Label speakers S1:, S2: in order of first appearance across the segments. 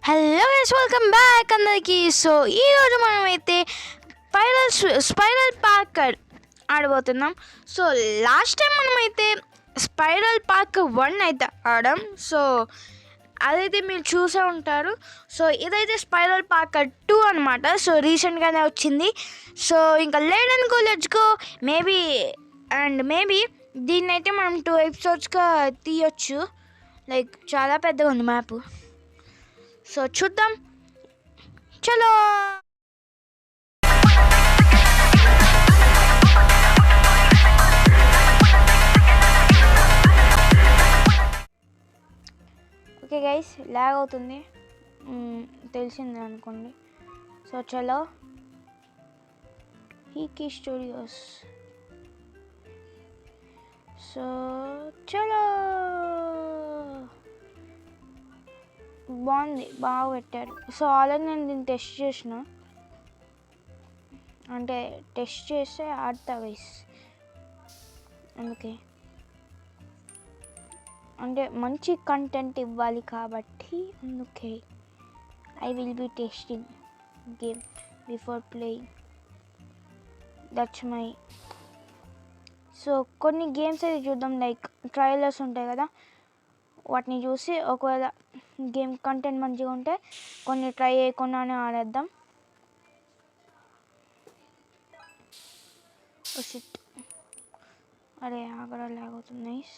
S1: Hello guys, welcome back అందరికి. So ఈరోజు మనమైతే స్పైరల్ పార్కర్ ఆడబోతున్నాం. సో లాస్ట్ టైం మనమైతే స్పైరల్ పార్క్ 1 అయితే ఆడాం. సో అదైతే మీరు చూసే ఉంటారు. సో ఇదైతే స్పైరల్ పార్కర్ 2 అనమాట. సో రీసెంట్గానే వచ్చింది. సో ఇంకా లేట్ అనుకో, లెట్స్ గో. మేబీ దీన్నైతే మనం 2 ఎపిసోడ్స్గా తీయొచ్చు. లైక్ చాలా పెద్దగా ఉంది మ్యాప్. సో చూద్దాం, చలో. ఓకే గైస్, లాగ్ అవుతుంది, తెలిసిందే అనుకోండి. సో చలో, హీకీ స్టూడియోస్. సో చలో, బాగుంది, బాగా పెట్టారు. సో ఆల్రెడీ నేను దీన్ని టెస్ట్ చేసిన, అంటే టెస్ట్ చేస్తే ఆడతా గైస్. అందుకే అంటే మంచి కంటెంట్ ఇవ్వాలి కాబట్టి అందుకే I will be testing game before playing. That's my. So కొన్ని గేమ్స్ అయితే చూద్దాం, లైక్ ట్రైలర్స్ ఉంటాయి కదా, వాటిని చూసి ఒకవేళ గేమ్ కంటెంట్ మంచిగా ఉంటే కొన్ని ట్రై చేయకుండానే ఆడేద్దాం. అరే అక్కడ లాగవుతుంది గైస్.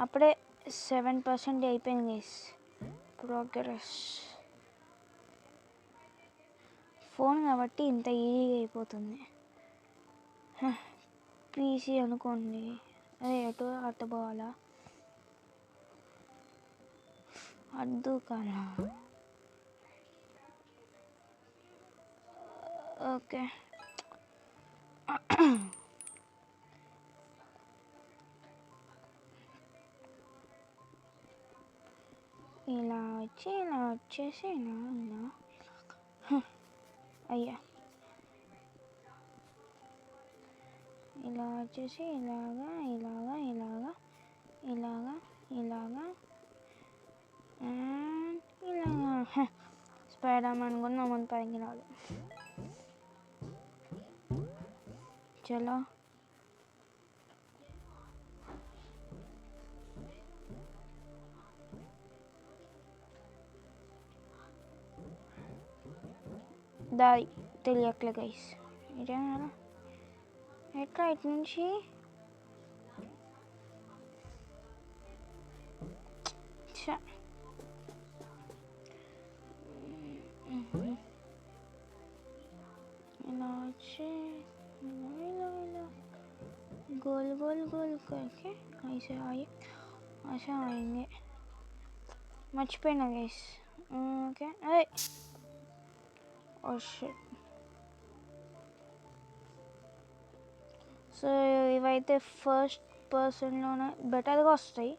S1: అప్పుడే 7% అయిపోయింది గైస్ ప్రోగ్రెస్. ఫోన్ కాబట్టి ఇంత ఈజీగా అయిపోతుంది. పీసీ అనుకోండి, అదే ఎటు అట్టపోవాలా, అద్దు కాలా. ఓకే, ఇలా వచ్చేసి ఇలా అయ్యా, ఇలా వచ్చేసి ఇలాగా ఇలాగా ఇలాగా ఇలాగా ఇలాగా ఇలాగా. స్పైడర్ మ్యాన్ కూడా నా ముందు పైకి రాదు. చలో, దారి తెలియట్లే గైస్. ఎట్లా ఇటు నుంచి ఇలా వచ్చి ఇలా गोल गोल गोल करके ऐसे आएंगे. మర్చిపోయినా guys. Okay, oh shit. So ఇవైతే ఫస్ట్ పర్సన్లోనే బెటర్గా వస్తాయి.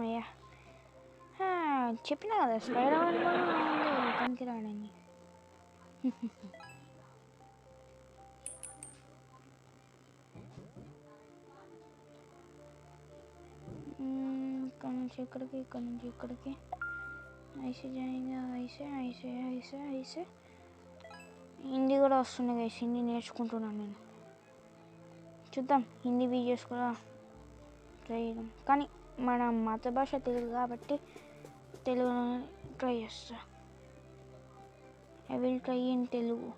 S1: అయ్యా, చెప్పినా కదా స్పైడర్ మ్యాన్ పనికి రాడని. ఇక్కడ నుంచి ఇక్కడికి, ఇక్కడ నుంచి ఇక్కడికి ఐసే జాయిగా ఐసే. హిందీ కూడా వస్తుంది గైస్, హిందీ నేర్చుకుంటున్నాను నేను. చూద్దాం, హిందీ వీడియోస్ కూడా ట్రై చేయడం, కానీ మన మాతృభాష తెలుగు కాబట్టి తెలుగులో ట్రై చేస్తా. I will try in Telugu.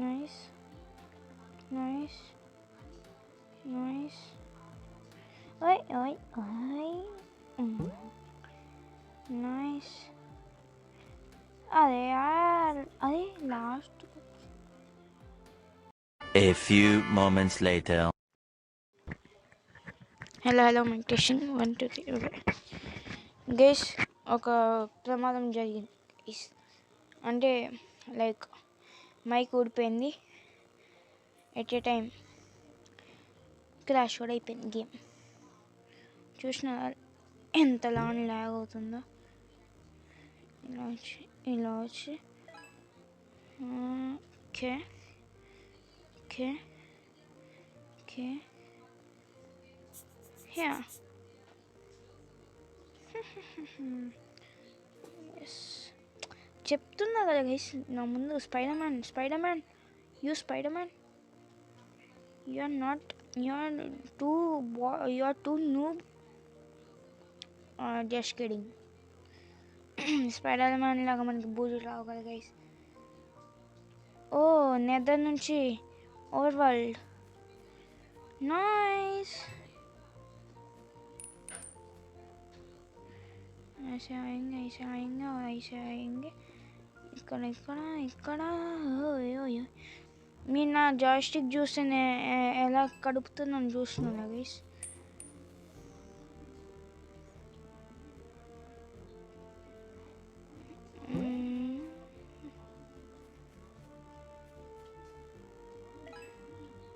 S1: Nice nice nice. ఓయ్ నైస్. అదే అదే last.
S2: A few moments later.
S1: Hello meditation 1 2 3. Guys, ఒక ప్రమాదం జరిగింది గైస్. అంటే లైక్ మైక్ ఊడిపోయింది ఎట్ ఏ టైం క్రాష్ కూడా అయిపోయింది గేమ్. చూసిన ఎంత లాన్ ల్యాగ్ అవుతుందో. ఇలా వచ్చి ఓకే ఓకే ఓకే యా చెప్తున్నా కదా గైస్, నా ముందు Spider Man you are not, you are too noob. Just kidding. Spider Man లాగా మనకి బూజులు రావు కదా గైస్. ఓ నెదర్ నుంచి ఓవర్ వరల్డ్, నైస్. ऐसे आएंगे ఇక్కడ మీరు నా జాయ్స్టిక్ చూస్తే ఎలా కడుపుతున్నాను చూస్తున్నాను గైస్.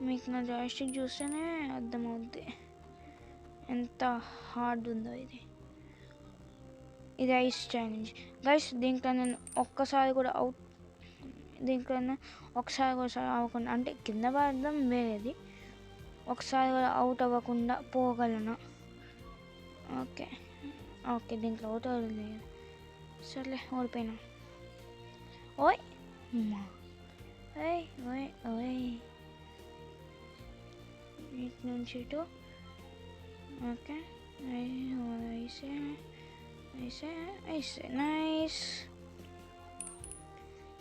S1: మీకు నా జాయ్స్టిక్ చూస్తేనే అర్థమవుద్ది ఎంత హార్డ్ ఉందో ఇది ఐస్ ఛాలెంజ్ గైస్. దీంట్లో నేను ఒక్కసారి కూడా అవ్వకుండా, అంటే కింద పడడం వేరేది, ఒకసారి కూడా అవుట్ అవ్వకుండా పోగలను. ఓకే దీంట్లో అవుట్ అవ్వలేదు. సర్లే ఓడిపోయినా. ఓయ్ ఓయ్ ఓయ్ ఓయ్ ఇటు నుంచి ఇటు. Okay ఐసే nice.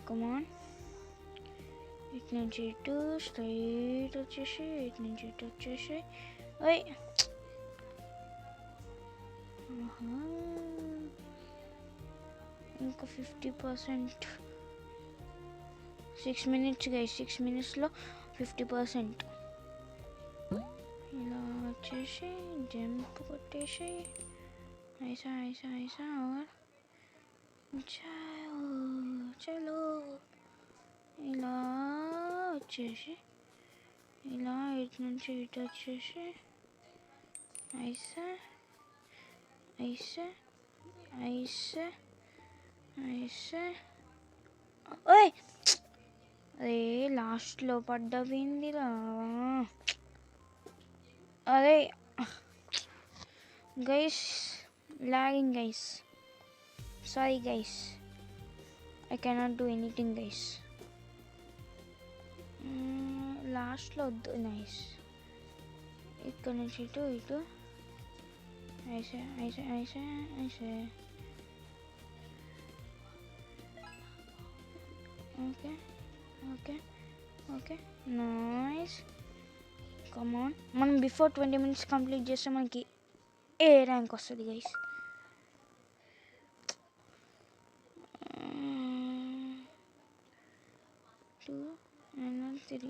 S1: కమాన్ ఇటు నుంచి ఇటు స్ట్రైట్ వచ్చేసి, ఇటు నుంచి ఇటు వచ్చేసి. ఓయ్ ఇంకా 50%. 6 minutes గైస్, 6 minutesలో 50%. ఇలా వచ్చేసి జంప్ కొట్టేసి ऐसा और చలో ఇలా వచ్చేసి, ఇలా ఇటు నుంచి ఇటు వచ్చేసి ఐసే ఓయ్ అరే లాస్ట్లో పడ్డవిందిరా. అరే guys lagging guys, sorry guys, I cannot do anything guys. Last లో వద్దు. నైస్. ఇక్కడ నుంచి ఇటు ఐసే ఓకే నైస్. కమాన్, మనం బిఫోర్ 20 minutes కంప్లీట్ చేస్తే మనకి ఏ ర్యాంక్ వస్తుంది గైస్. 2 and 3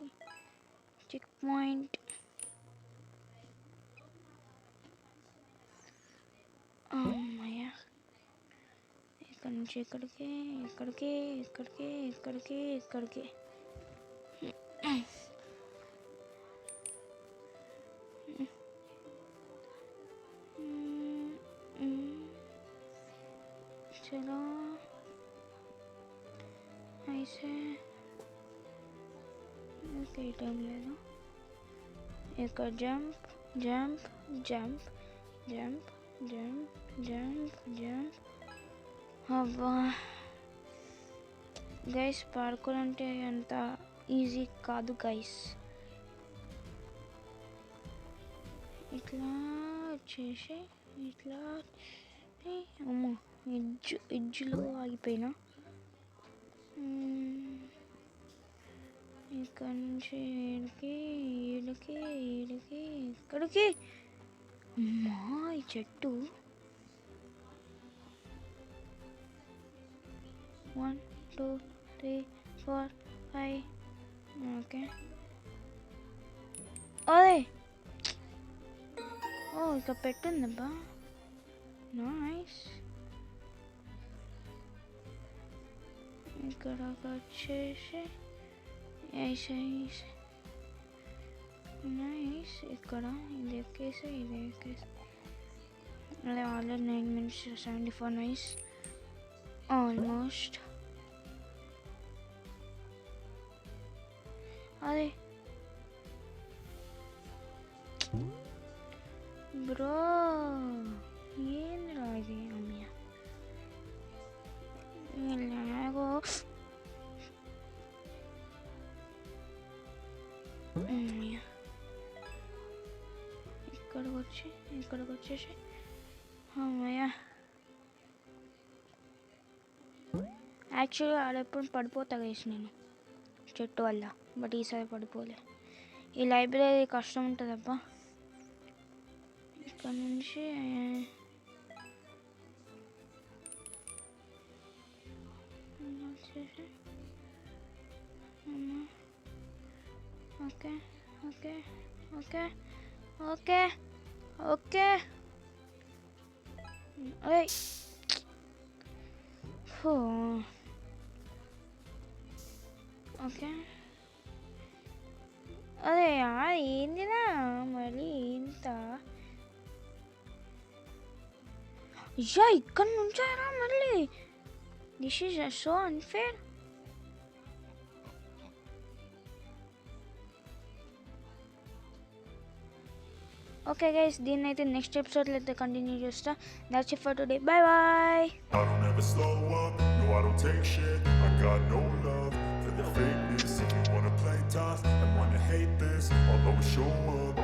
S1: checkpoint. అమ్మయ్యా, ఇక్కడ నుంచి ఇక్కడికి. చలో ఐసే ఓకే టైం లేదు. ఇక్కడ జంప్. అబ్బా గైస్, పార్కూర్ అంటే అంత ఈజీ కాదు గైస్. ఇట్లా వచ్చేసి ఇట్లా, అమ్మో ఎడ్జ్లో ఆగిపోయినా. ఇక్కడ నుంచి ఈడికి ఇక్కడికి. అమ్మా ఈ చెట్టు. 1 2 3 4 5. ఓకే. అదే ఇక్కడ పెట్టుందబ్బా. నైస్. ఇక్కడ వచ్చేసి నైస్. ఇక్కడ ఇది ఎక్కేసి అదే ఆల్రెడీ 9 minutes 74 నైస్ ఆల్మోస్ట్. అదే బ్రో ఏంద్రా ఇది అమ్మయ్య ఎలాగో అమ్మయ్య. ఇక్కడికి వచ్చేసి అమ్మయ్య. యాక్చువల్గా ఆడెప్పుడు పడిపోతా గైస్ నేను చెట్టు వల్ల, బట్ ఈసారి పడిపోలే. ఈ లైబ్రరీ కష్టం ఉంటుంది అబ్బా. ఇక్కడ నుంచి okay okay okay okay okay. Okay అదే ఏందినా మళ్ళీ ఇంత అయ్యా ఇక్కడ నుంచారా మళ్ళీ. This is so unfair. Okay guys, దీన్ని అయితే నెక్స్ట్ ఎపిసోడ్లో అయితే కంటిన్యూ చేస్తా. That's it for today. Bye bye.
S3: I don't ever slow up, no I don't take shit. I got no love for the fakeness. If you wanna play tough and wanna hate this, I'll always show up.